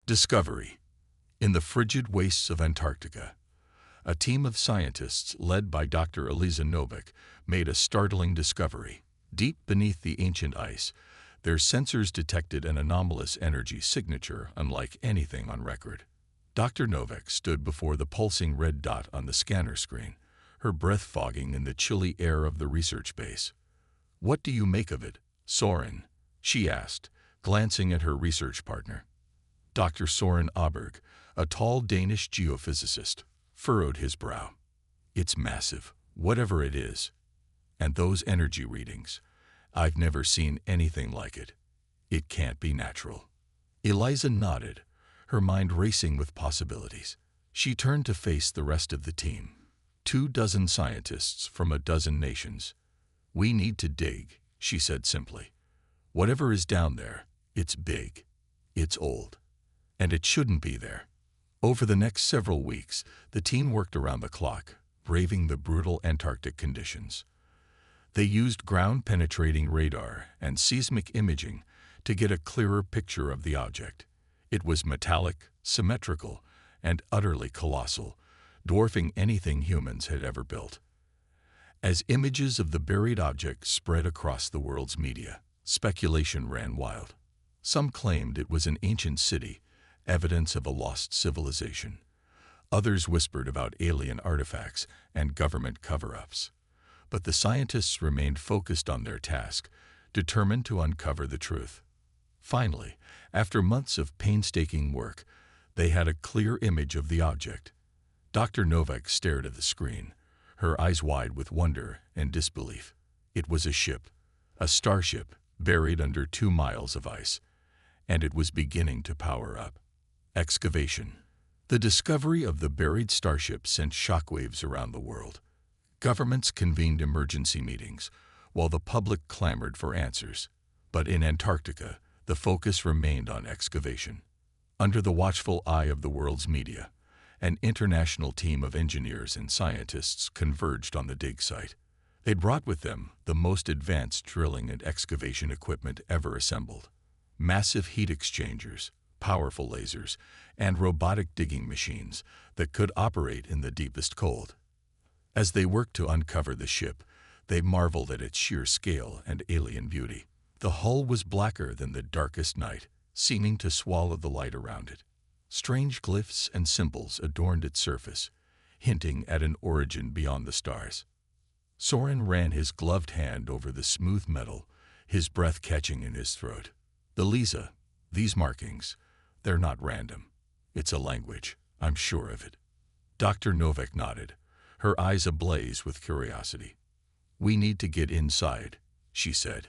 Discovery. In the frigid wastes of Antarctica, a team of scientists led by Dr. Eliza Novak made a startling discovery. Deep beneath the ancient ice, their sensors detected an anomalous energy signature unlike anything on record. Dr. Novak stood before the pulsing red dot on the scanner screen, her breath fogging in the chilly air of the research base. "What do you make of it, Soren?" she asked, glancing at her research partner. Dr. Soren Aberg, a tall Danish geophysicist, furrowed his brow. "It's massive, whatever it is. And those energy readings, I've never seen anything like it. It can't be natural." Eliza nodded, her mind racing with possibilities. She turned to face the rest of the team, 24 scientists from 12 nations. "We need to dig," she said simply. "Whatever is down there, it's big, it's old, and it shouldn't be there." Over the next several weeks, the team worked around the clock, braving the brutal Antarctic conditions. They used ground-penetrating radar and seismic imaging to get a clearer picture of the object. It was metallic, symmetrical, and utterly colossal, dwarfing anything humans had ever built. As images of the buried object spread across the world's media, speculation ran wild. Some claimed it was an ancient city, evidence of a lost civilization. Others whispered about alien artifacts and government cover-ups. But the scientists remained focused on their task, determined to uncover the truth. Finally, after months of painstaking work, they had a clear image of the object. Dr. Novak stared at the screen, her eyes wide with wonder and disbelief. It was a ship, a starship buried under 2 miles of ice, and it was beginning to power up. Excavation. The discovery of the buried starship sent shockwaves around the world. Governments convened emergency meetings, while the public clamored for answers. But in Antarctica, the focus remained on excavation. Under the watchful eye of the world's media, an international team of engineers and scientists converged on the dig site. They brought with them the most advanced drilling and excavation equipment ever assembled. Massive heat exchangers, powerful lasers, and robotic digging machines that could operate in the deepest cold. As they worked to uncover the ship, they marveled at its sheer scale and alien beauty. The hull was blacker than the darkest night, seeming to swallow the light around it. Strange glyphs and symbols adorned its surface, hinting at an origin beyond the stars. Soren ran his gloved hand over the smooth metal, his breath catching in his throat. "Eliza, these markings, they're not random. It's a language, I'm sure of it." Dr. Novak nodded, her eyes ablaze with curiosity. "We need to get inside," she said.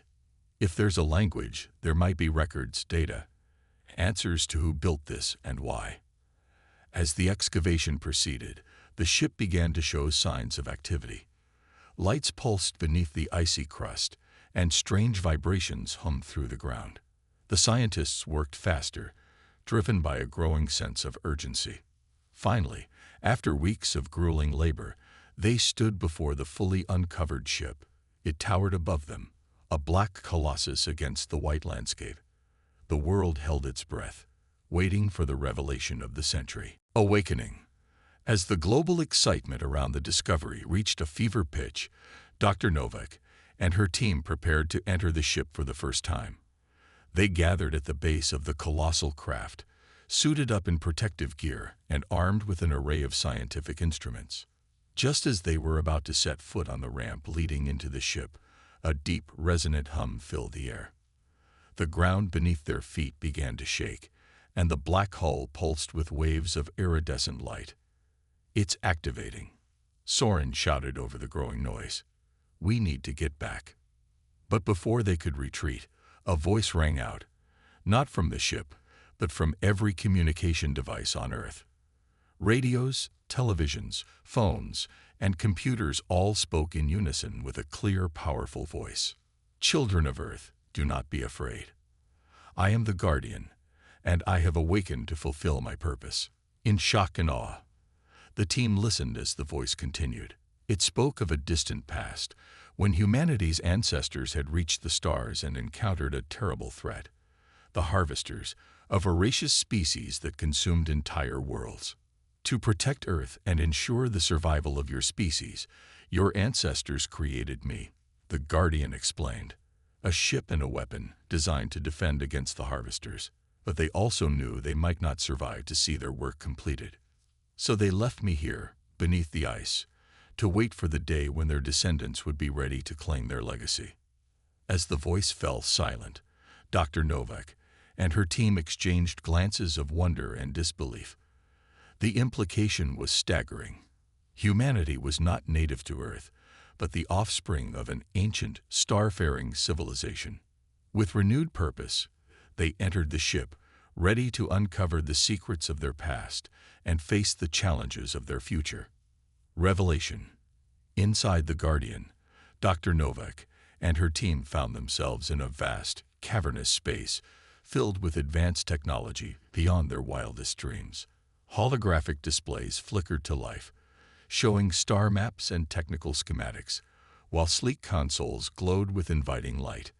"If there's a language, there might be records, data, answers to who built this and why." As the excavation proceeded, the ship began to show signs of activity. Lights pulsed beneath the icy crust, and strange vibrations hummed through the ground. The scientists worked faster, driven by a growing sense of urgency. Finally, after weeks of grueling labor, they stood before the fully uncovered ship. It towered above them, a black colossus against the white landscape. The world held its breath, waiting for the revelation of the century. Awakening. As the global excitement around the discovery reached a fever pitch, Dr. Novak and her team prepared to enter the ship for the first time. They gathered at the base of the colossal craft, suited up in protective gear and armed with an array of scientific instruments. Just as they were about to set foot on the ramp leading into the ship, a deep, resonant hum filled the air. The ground beneath their feet began to shake, and the black hull pulsed with waves of iridescent light. "It's activating," Soren shouted over the growing noise. "We need to get back." But before they could retreat, a voice rang out, not from the ship, but from every communication device on Earth. Radios, televisions, phones, and computers all spoke in unison with a clear, powerful voice. "Children of Earth, do not be afraid. I am the Guardian, and I have awakened to fulfill my purpose." In shock and awe, the team listened as the voice continued. It spoke of a distant past, when humanity's ancestors had reached the stars and encountered a terrible threat. The Harvesters, a voracious species that consumed entire worlds. To protect Earth and ensure the survival of your species, your ancestors created me, the Guardian explained. A ship and a weapon designed to defend against the harvesters, but they also knew they might not survive to see their work completed. So they left me here, beneath the ice, to wait for the day when their descendants would be ready to claim their legacy. As the voice fell silent, Dr. Novak and her team exchanged glances of wonder and disbelief. The implication was staggering. Humanity was not native to Earth, but the offspring of an ancient, star-faring civilization. With renewed purpose, they entered the ship, ready to uncover the secrets of their past and face the challenges of their future. Revelation. Inside the Guardian, Dr. Novak and her team found themselves in a vast, cavernous space filled with advanced technology beyond their wildest dreams. Holographic displays flickered to life, showing star maps and technical schematics, while sleek consoles glowed with inviting light.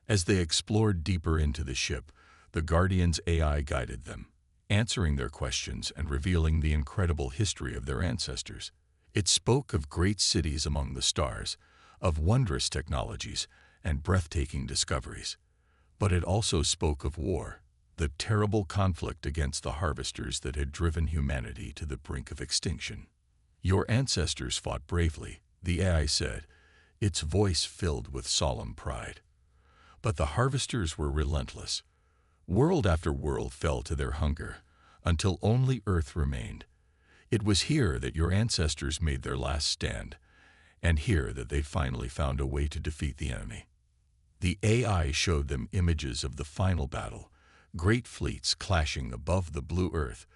As they explored deeper into the ship, the Guardian's AI guided them, answering their questions and revealing the incredible history of their ancestors. It spoke of great cities among the stars, of wondrous technologies and breathtaking discoveries. But it also spoke of war, the terrible conflict against the harvesters that had driven humanity to the brink of extinction. Your ancestors fought bravely, the AI said, its voice filled with solemn pride. But the harvesters were relentless. World after world fell to their hunger, until only Earth remained. It was here that your ancestors made their last stand, and here that they finally found a way to defeat the enemy. The AI showed them images of the final battle, great fleets clashing above the blue Earth,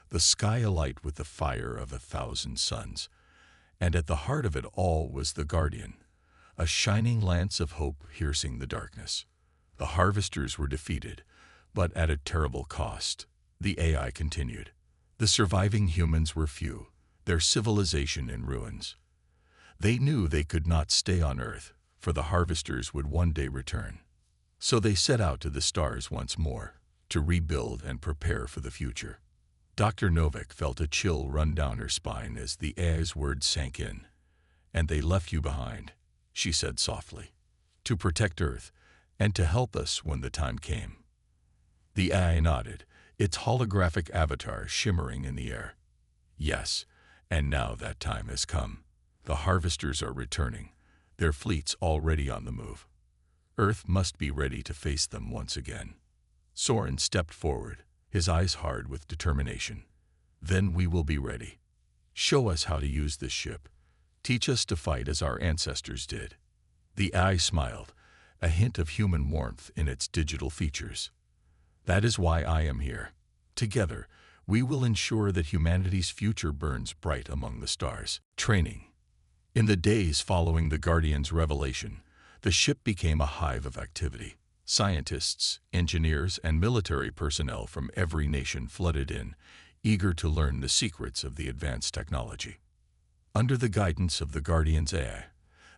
the sky alight with the fire of 1,000 suns. And at the heart of it all was the Guardian, a shining lance of hope piercing the darkness. The harvesters were defeated, but at a terrible cost, the AI continued. The surviving humans were few, their civilization in ruins. They knew they could not stay on Earth, for the harvesters would one day return. So they set out to the stars once more, to rebuild and prepare for the future. Dr. Novak felt a chill run down her spine as the AI's words sank in. "And they left you behind," she said softly, "to protect Earth and to help us when the time came." The AI nodded, its holographic avatar shimmering in the air. "Yes, and now that time has come. The harvesters are returning, their fleets already on the move. Earth must be ready to face them once again." Soren stepped forward, his eyes hard with determination. "Then we will be ready. Show us how to use this ship. Teach us to fight as our ancestors did." The AI smiled, a hint of human warmth in its digital features. "That is why I am here. Together, we will ensure that humanity's future burns bright among the stars." Training. In the days following the Guardian's revelation, the ship became a hive of activity. Scientists, engineers, and military personnel from every nation flooded in, eager to learn the secrets of the advanced technology. Under the guidance of the Guardian's AI,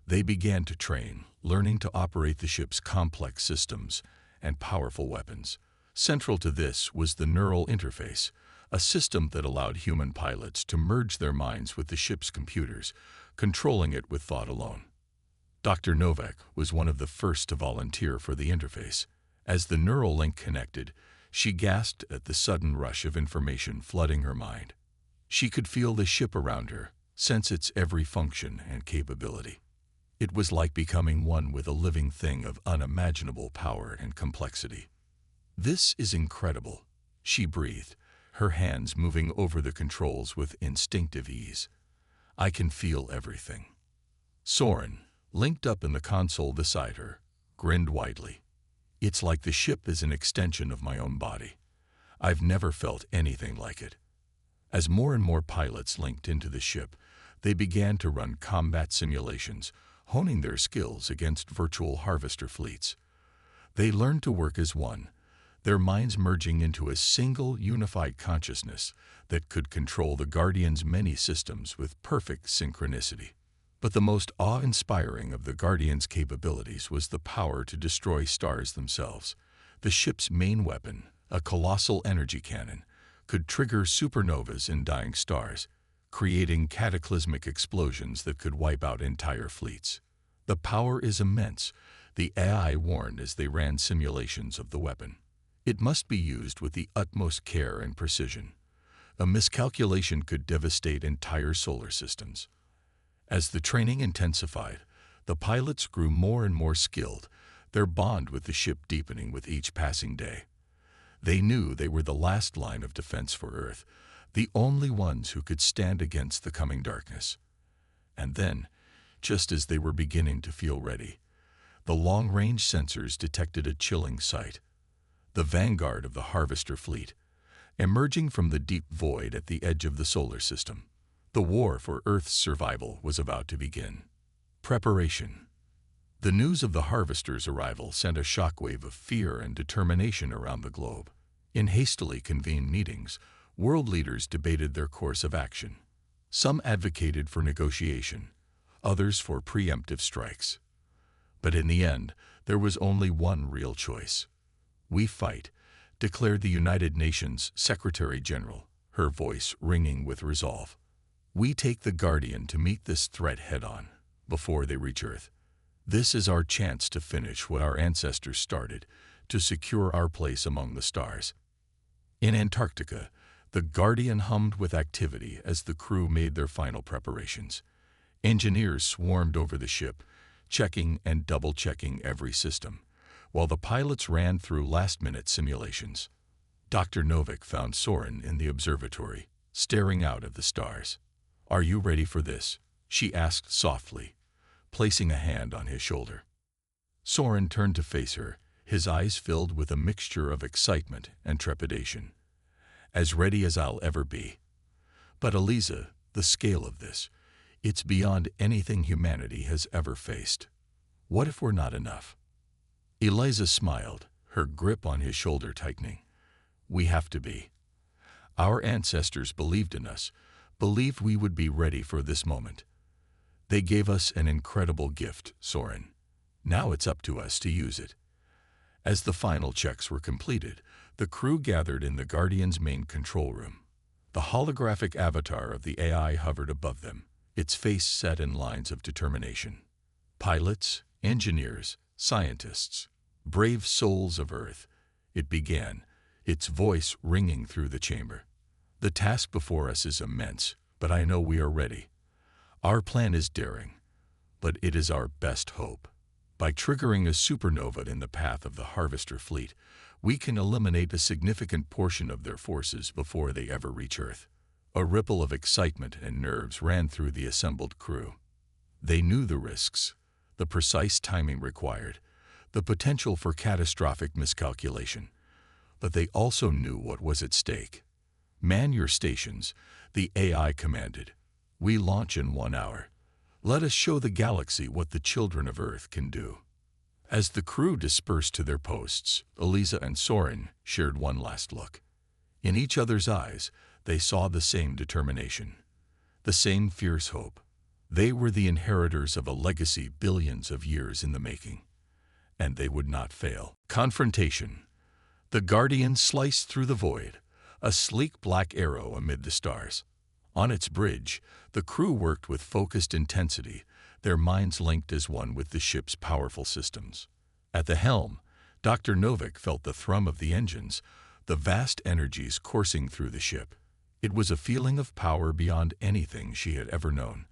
they began to train, learning to operate the ship's complex systems and powerful weapons. Central to this was the neural interface, a system that allowed human pilots to merge their minds with the ship's computers, controlling it with thought alone. Dr. Novak was one of the first to volunteer for the interface. As the neural link connected, she gasped at the sudden rush of information flooding her mind. She could feel the ship around her, sense its every function and capability. It was like becoming one with a living thing of unimaginable power and complexity. "This is incredible," she breathed, her hands moving over the controls with instinctive ease. "I can feel everything." Soren, linked up in the console beside her, grinned widely. "It's like the ship is an extension of my own body. I've never felt anything like it." As more and more pilots linked into the ship, they began to run combat simulations, honing their skills against virtual harvester fleets. They learned to work as one, their minds merging into a single unified consciousness that could control the Guardian's many systems with perfect synchronicity. But the most awe-inspiring of the Guardian's capabilities was the power to destroy stars themselves. The ship's main weapon, a colossal energy cannon, could trigger supernovas in dying stars, creating cataclysmic explosions that could wipe out entire fleets. The power is immense, the AI warned as they ran simulations of the weapon. It must be used with the utmost care and precision. A miscalculation could devastate entire solar systems. As the training intensified, the pilots grew more and more skilled, their bond with the ship deepening with each passing day. They knew they were the last line of defense for Earth, the only ones who could stand against the coming darkness. And then, just as they were beginning to feel ready, the long-range sensors detected a chilling sight. The vanguard of the Harvester fleet, emerging from the deep void at the edge of the solar system. The war for Earth's survival was about to begin. Preparation. The news of the Harvester's arrival sent a shockwave of fear and determination around the globe. In hastily convened meetings, world leaders debated their course of action. Some advocated for negotiation, others for preemptive strikes. But in the end, there was only one real choice. "We fight," declared the United Nations Secretary General, her voice ringing with resolve. "We take the Guardian to meet this threat head-on, before they reach Earth. This is our chance to finish what our ancestors started, to secure our place among the stars." In Antarctica, the Guardian hummed with activity as the crew made their final preparations. Engineers swarmed over the ship, checking and double-checking every system, while the pilots ran through last-minute simulations. Dr. Novak found Soren in the observatory, staring out at the stars. "Are you ready for this?" she asked softly, placing a hand on his shoulder. Soren turned to face her, his eyes filled with a mixture of excitement and trepidation. "As ready as I'll ever be." "But Eliza, the scale of this, it's beyond anything humanity has ever faced. What if we're not enough?" Eliza smiled, her grip on his shoulder tightening. "We have to be. Our ancestors believed in us, believed we would be ready for this moment. They gave us an incredible gift, Soren. Now it's up to us to use it." As the final checks were completed, the crew gathered in the Guardian's main control room. The holographic avatar of the AI hovered above them, its face set in lines of determination. "Pilots, engineers, scientists, brave souls of Earth," it began, its voice ringing through the chamber. "The task before us is immense, but I know we are ready. Our plan is daring, but it is our best hope. By triggering a supernova in the path of the Harvester fleet, we can eliminate a significant portion of their forces before they ever reach Earth." A ripple of excitement and nerves ran through the assembled crew. They knew the risks, the precise timing required, the potential for catastrophic miscalculation. But they also knew what was at stake. "Man your stations," the AI commanded. "We launch in 1 hour. Let us show the galaxy what the children of Earth can do." As the crew dispersed to their posts, Eliza and Soren shared one last look. In each other's eyes, they saw the same determination, the same fierce hope. They were the inheritors of a legacy billions of years in the making, and they would not fail. Confrontation. The Guardian sliced through the void, a sleek black arrow amid the stars. On its bridge, the crew worked with focused intensity, their minds linked as one with the ship's powerful systems. At the helm, Dr. Novak felt the thrum of the engines, the vast energies coursing through the ship. It was a feeling of power beyond anything she had ever known,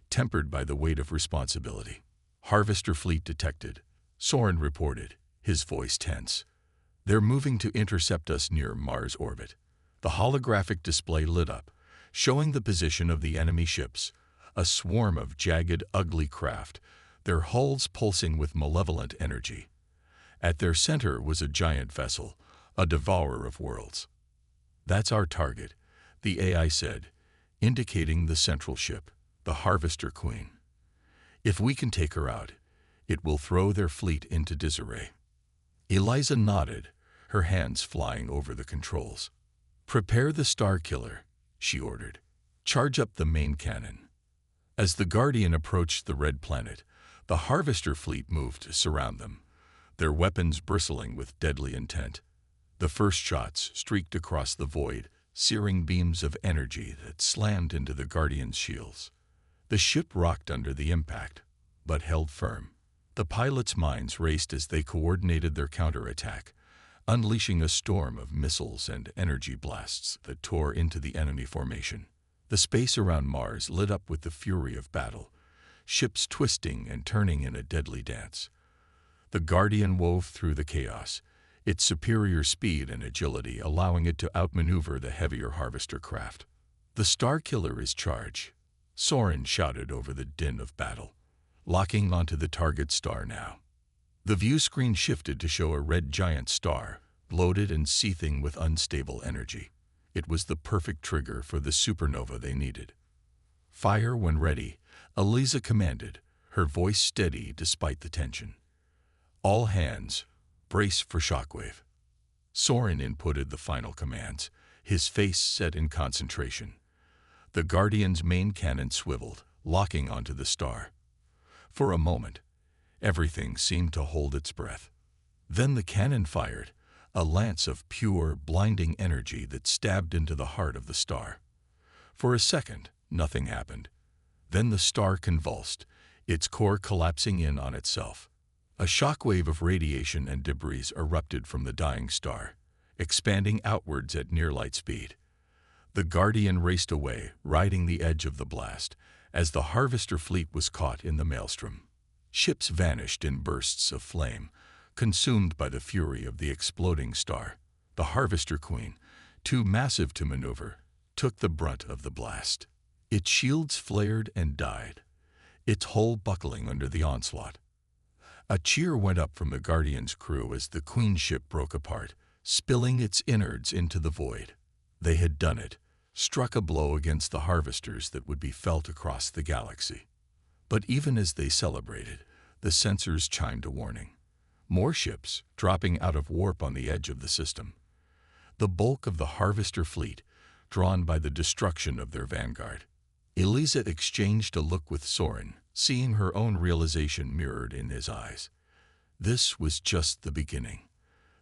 tempered by the weight of responsibility. "Harvester fleet detected," Soren reported, his voice tense. "They're moving to intercept us near Mars orbit." The holographic display lit up, showing the position of the enemy ships, a swarm of jagged, ugly craft, their hulls pulsing with malevolent energy. At their center was a giant vessel, a devourer of worlds. "That's our target," the AI said, indicating the central ship, the Harvester Queen. "If we can take her out, it will throw their fleet into disarray." Eliza nodded, her hands flying over the controls. "Prepare the Star Killer," she ordered. "Charge up the main cannon." As the Guardian approached the red planet, the Harvester fleet moved to surround them, their weapons bristling with deadly intent. The first shots streaked across the void, searing beams of energy that slammed into the Guardian's shields. The ship rocked under the impact, but held firm. The pilots' minds raced as they coordinated their counterattack, unleashing a storm of missiles and energy blasts that tore into the enemy formation. The space around Mars lit up with the fury of battle, ships twisting and turning in a deadly dance. The Guardian wove through the chaos, its superior speed and agility allowing it to outmaneuver the heavier Harvester craft. "The Star Killer is charged," Soren shouted over the din of battle, locking onto the target star now. The view screen shifted to show a red giant star, bloated and seething with unstable energy. It was the perfect trigger for the supernova they needed. "Fire when ready," Eliza commanded, her voice steady despite the tension. "All hands, brace for shockwave." Soren inputted the final commands, his face set in concentration. The Guardian's main cannon swiveled, locking onto the star. For a moment, everything seemed to hold its breath. Then the cannon fired, a lance of pure, blinding energy that stabbed into the heart of the star. For a second, nothing happened. Then the star convulsed, its core collapsing in on itself. A shockwave of radiation and debris erupted from the dying star, expanding outwards at near light speed. The Guardian raced away, riding the edge of the blast, as the Harvester fleet was caught in the maelstrom. Ships vanished in bursts of flame, consumed by the fury of the exploding star. The Harvester Queen, too massive to maneuver, took the brunt of the blast. Its shields flared and died, its hull buckling under the onslaught. A cheer went up from the Guardian's crew as the Queen ship broke apart, spilling its innards into the void. They had done it, struck a blow against the Harvesters that would be felt across the galaxy. But even as they celebrated, the sensors chimed a warning. More ships, dropping out of warp on the edge of the system. The bulk of the Harvester fleet, drawn by the destruction of their vanguard. Eliza exchanged a look with Soren, seeing her own realization mirrored in his eyes. This was just the beginning.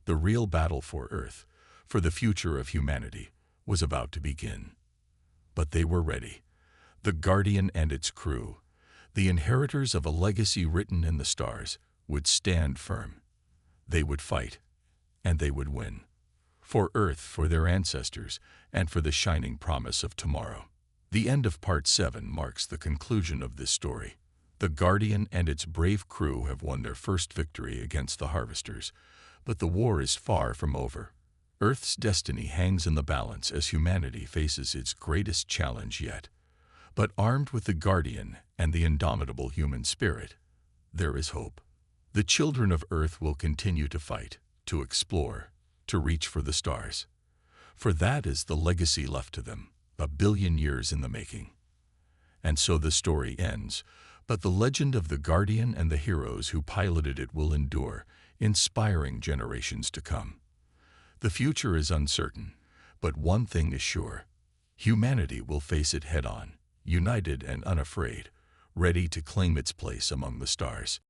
The real battle for Earth, for the future of humanity, was about to begin. But they were ready. The Guardian and its crew, the inheritors of a legacy written in the stars, would stand firm. They would fight, and they would win. For Earth, for their ancestors, and for the shining promise of tomorrow. The end of Part 7 marks the conclusion of this story. The Guardian and its brave crew have won their first victory against the Harvesters, but the war is far from over. Earth's destiny hangs in the balance as humanity faces its greatest challenge yet. But armed with the Guardian and the indomitable human spirit, there is hope. The children of Earth will continue to fight, to explore, to reach for the stars. For that is the legacy left to them, 1 billion years in the making. And so the story ends, but the legend of the Guardian and the heroes who piloted it will endure, inspiring generations to come. The future is uncertain, but one thing is sure. Humanity will face it head-on, united and unafraid, ready to claim its place among the stars.